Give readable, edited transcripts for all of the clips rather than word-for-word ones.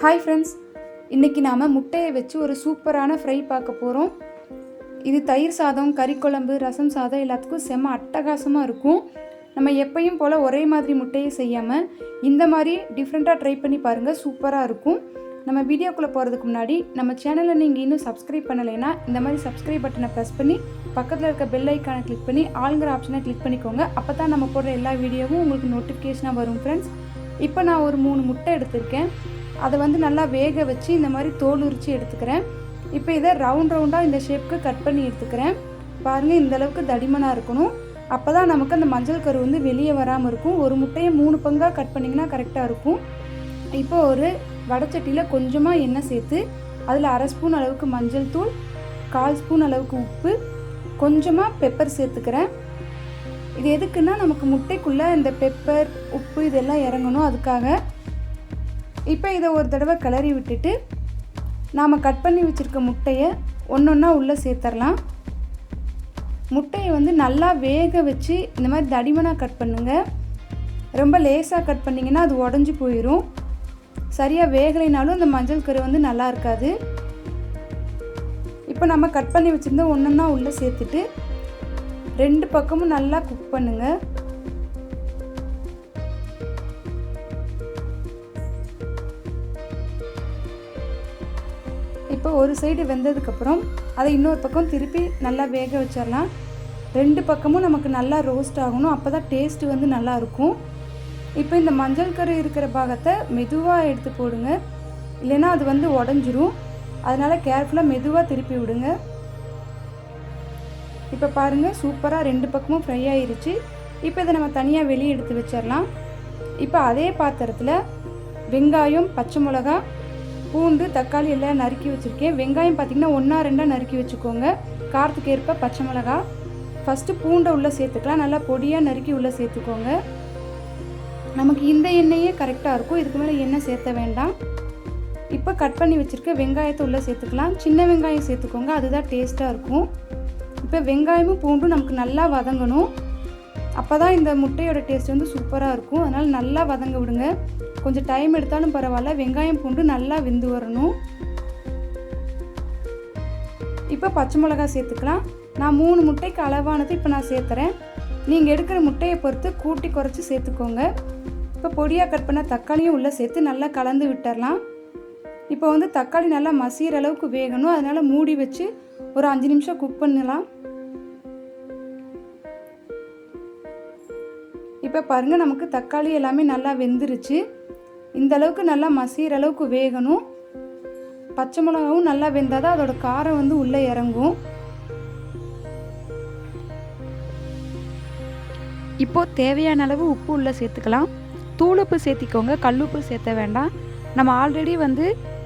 Hi friends, இன்றைக்கி நாம் முட்டையை வச்சு ஒரு சூப்பரான ஃப்ரை பார்க்க போகிறோம். இது தயிர் சாதம், கறி குழம்பு, ரசம் சாதம் எல்லாத்துக்கும் செம்ம அட்டகாசமாக இருக்கும். நம்ம எப்பயும் போல் ஒரே மாதிரி முட்டையை செய்யாமல் இந்த மாதிரி டிஃப்ரெண்ட்டாக ட்ரை பண்ணி பாருங்கள், சூப்பராக இருக்கும். நம்ம வீடியோக்குள்ளே போகிறதுக்கு முன்னாடி நம்ம சேனலை நீங்கள் இன்னும் சப்ஸ்கிரைப் பண்ணலைன்னா இந்த மாதிரி சப்ஸ்கிரைப் பட்டனை ப்ரெஸ் பண்ணி பக்கத்தில் இருக்க பெல் ஐக்கானை கிளிக் பண்ணி ஆளுங்கிற ஆப்ஷனை கிளிக் பண்ணிக்கோங்க. அப்போ தான் நம்ம போடுற எல்லா வீடியோவும் உங்களுக்கு நோட்டிஃபிகேஷனாக வரும். ஃப்ரெண்ட்ஸ், இப்போ நான் ஒரு 3 முட்டை எடுத்திருக்கேன். அதை நல்லா வேக வச்சு இந்த மாதிரி தோல் உரித்து எடுத்துக்கிறேன். இப்போ இதை ரவுண்டாக இந்த ஷேப்புக்கு கட் பண்ணி எடுத்துக்கிறேன். பாருங்கள், இந்த அளவுக்கு தடிமனாக இருக்கணும். அப்போ தான் நமக்கு அந்த மஞ்சள் கரு வெளியே வராமல் இருக்கும். ஒரு முட்டையை 3 பங்காக கட் பண்ணிங்கன்னா கரெக்டாக இருக்கும். இப்போ ஒரு வடைச்சட்டியில் கொஞ்சமாக எண்ணெய் சேர்த்து அதில் 1/2 ஸ்பூன் அளவுக்கு மஞ்சள் தூள், 1/4 ஸ்பூன் அளவுக்கு உப்பு, கொஞ்சமாக பெப்பர் சேர்த்துக்கிறேன். இது எதுக்குன்னா நமக்கு முட்டைக்குள்ளே இந்த பெப்பர், உப்பு இதெல்லாம் இறங்கணும், அதுக்காக. இப்போ இதை ஒரு தடவை கிளறி விட்டுட்டு நாம் கட் பண்ணி வச்சுருக்க முட்டையை ஒன்றா உள்ளே சேர்த்துடலாம். முட்டையை நல்லா வேக வச்சு இந்த மாதிரி தடிமனாக கட் பண்ணுங்கள். ரொம்ப லேசாக கட் பண்ணிங்கன்னா அது உடஞ்சி போயிடும். சரியாக வேகலைனாலும் அந்த மஞ்சள் கரு நல்லா இருக்காது. இப்போ நம்ம கட் பண்ணி வச்சுருந்த ஒன்றா உள்ளே சேர்த்துட்டு 2 பக்கமும் நல்லா குக் பண்ணுங்கள். இப்போ ஒரு சைடு வெந்ததுக்கப்புறம் அதை இன்னொரு பக்கம் திருப்பி நல்லா வேக வச்சிடலாம். 2 பக்கமும் நமக்கு நல்லா ரோஸ்ட் ஆகணும், அப்போ தான் டேஸ்ட்டு நல்லாயிருக்கும். இப்போ இந்த மஞ்சள் கரு இருக்கிற பாகத்தை மெதுவாக எடுத்து போடுங்க, இல்லைன்னா அது உடஞ்சிரும். அதனால் கேர்ஃபுல்லாக மெதுவாக திருப்பி விடுங்க. இப்போ பாருங்கள், சூப்பராக 2 பக்கமும் ஃப்ரை ஆகிருச்சு. இப்போ இதை நம்ம தனியாக வெளியே எடுத்து வச்சிடலாம். இப்போ அதே பாத்திரத்தில் வெங்காயம், பச்சை மிளகா, பூண்டு, தக்காளி எல்லாம் நறுக்கி வச்சுருக்கேன். வெங்காயம் பார்த்திங்கன்னா 1-2 நறுக்கி வச்சுக்கோங்க. காரத்துக்கு ஏற்ப பச்சை மிளகா. ஃபஸ்ட்டு பூண்டை உள்ளே சேர்த்துக்கலாம். நல்லா பொடியாக நறுக்கி உள்ளே சேர்த்துக்கோங்க. நமக்கு இந்த எண்ணெயே கரெக்டாக இருக்கும், இதுக்கு மேலே எண்ணெய் சேர்த்த வேண்டாம். இப்போ கட் பண்ணி வச்சுருக்க வெங்காயத்தை உள்ளே சேர்த்துக்கலாம். சின்ன வெங்காயம் சேர்த்துக்கோங்க, அதுதான் டேஸ்ட்டாக இருக்கும். இப்போ வெங்காயமும் பூண்டும் நமக்கு நல்லா வதங்கணும். அப்போ தான் இந்த முட்டையோட டேஸ்ட் சூப்பராக இருக்கும். அதனால் நல்லா வதங்க விடுங்க. கொஞ்சம் டைம் எடுத்தாலும் பரவாயில்ல, வெங்காயம் பூண்டு நல்லா வெந்து வரணும். இப்போ பச்சை மிளகா சேர்த்துக்கலாம். நான் 3 முட்டைக்கு அளவானது இப்போ நான் சேர்த்துறேன். நீங்கள் எடுக்கிற முட்டையை பொறுத்து கூட்டி குறைச்சி சேர்த்துக்கோங்க. இப்போ பொடியாக கட் பண்ண தக்காளியும் உள்ளே சேர்த்து நல்லா கலந்து விட்டுறலாம். இப்போ தக்காளி நல்லா மசிகிற அளவுக்கு வேகணும், அதனால் மூடி வச்சு ஒரு 5 நிமிஷம் குக் பண்ணலாம். இப்போ பாருங்கள், நமக்கு தக்காளி எல்லாமே நல்லா வெந்துருச்சு. இந்த அளவுக்கு நல்லா மசிகிற அளவுக்கு வேகணும். பச்சை மிளகாவும் நல்லா வெந்தால் தான் அதோட காரம் உள்ளே இறங்கும். இப்போது தேவையான அளவு உப்பு உள்ளே சேர்த்துக்கலாம். தூளுப்பு சேர்த்திக்கோங்க, கல்லுப்பு சேர்த்த வேண்டாம். நம்ம ஆல்ரெடி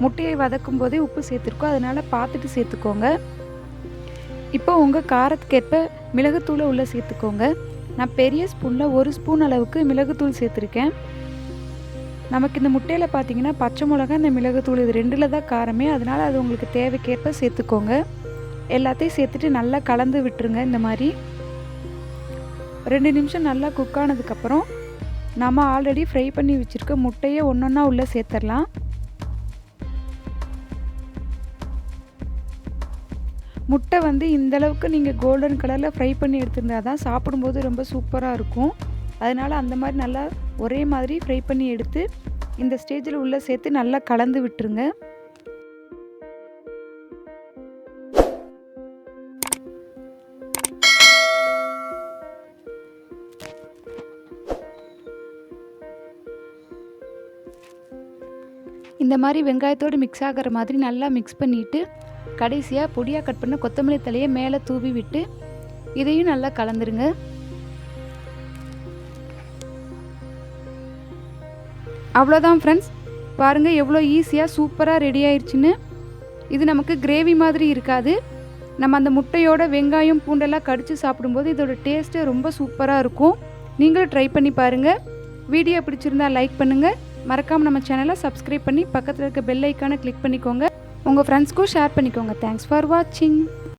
முட்டையை வதக்கும் போதே உப்பு சேர்த்துருக்கோம், அதனால் பார்த்துட்டு சேர்த்துக்கோங்க. இப்போ உங்கள் காரத்துக்கேற்ப மிளகுத்தூளை உள்ளே சேர்த்துக்கோங்க. நான் பெரிய ஸ்பூனில் 1 ஸ்பூன் அளவுக்கு மிளகுத்தூள் சேர்த்துருக்கேன். நமக்கு இந்த முட்டையில் பார்த்திங்கன்னா பச்சை மிளகா, இந்த மிளகுத்தூள் இது 2ல் தான் காரமே, அதனால் அது உங்களுக்கு தேவைக்கேற்ப சேர்த்துக்கோங்க. எல்லாத்தையும் சேர்த்துட்டு நல்லா கலந்து விட்டுருங்க. இந்த மாதிரி 2 நிமிஷம் நல்லா குக் ஆனதுக்கப்புறம் நம்ம ஆல்ரெடி ஃப்ரை பண்ணி வச்சுருக்க முட்டையை ஒன்றா உள்ளே சேர்த்துடலாம். முட்டை இந்தளவுக்கு நீங்கள் கோல்டன் கலரில் ஃப்ரை பண்ணி எடுத்துருந்தா தான் சாப்பிடும்போது ரொம்ப சூப்பராக இருக்கும். அதனால் அந்த மாதிரி நல்லா ஒரே மாதிரி ஃப்ரை பண்ணி எடுத்து இந்த ஸ்டேஜில் உள்ளே சேர்த்து நல்லா கலந்து விட்டுருங்க. இந்த மாதிரி வெங்காயத்தோடு மிக்ஸ் ஆகிற மாதிரி நல்லா மிக்ஸ் பண்ணிவிட்டு கடைசியாக பொடியாக கட் பண்ண கொத்தமல்லி தலையை மேலே தூவி விட்டு இதையும் நல்லா கலந்துருங்க. அவ்வளோதான் ஃப்ரெண்ட்ஸ், பாருங்கள் எவ்வளோ ஈஸியாக சூப்பராக ரெடி ஆயிடுச்சுன்னு. இது நமக்கு கிரேவி மாதிரி இருக்காது. நம்ம அந்த முட்டையோட வெங்காயம் பூண்டெல்லாம் கடித்து சாப்பிடும்போது இதோட டேஸ்ட்டு ரொம்ப சூப்பராக இருக்கும். நீங்களும் ட்ரை பண்ணி பாருங்கள். வீடியோ பிடிச்சிருந்தால் லைக் பண்ணுங்கள். மறக்காமல் நம்ம சேனலை சப்ஸ்கிரைப் பண்ணி பக்கத்தில் இருக்க பெல் ஐக்கானை கிளிக் பண்ணிக்கோங்க. உங்கள் ஃப்ரெண்ட்ஸ்க்கும் ஷேர் பண்ணிக்கோங்க. தேங்க்ஸ் ஃபார் வாட்சிங்.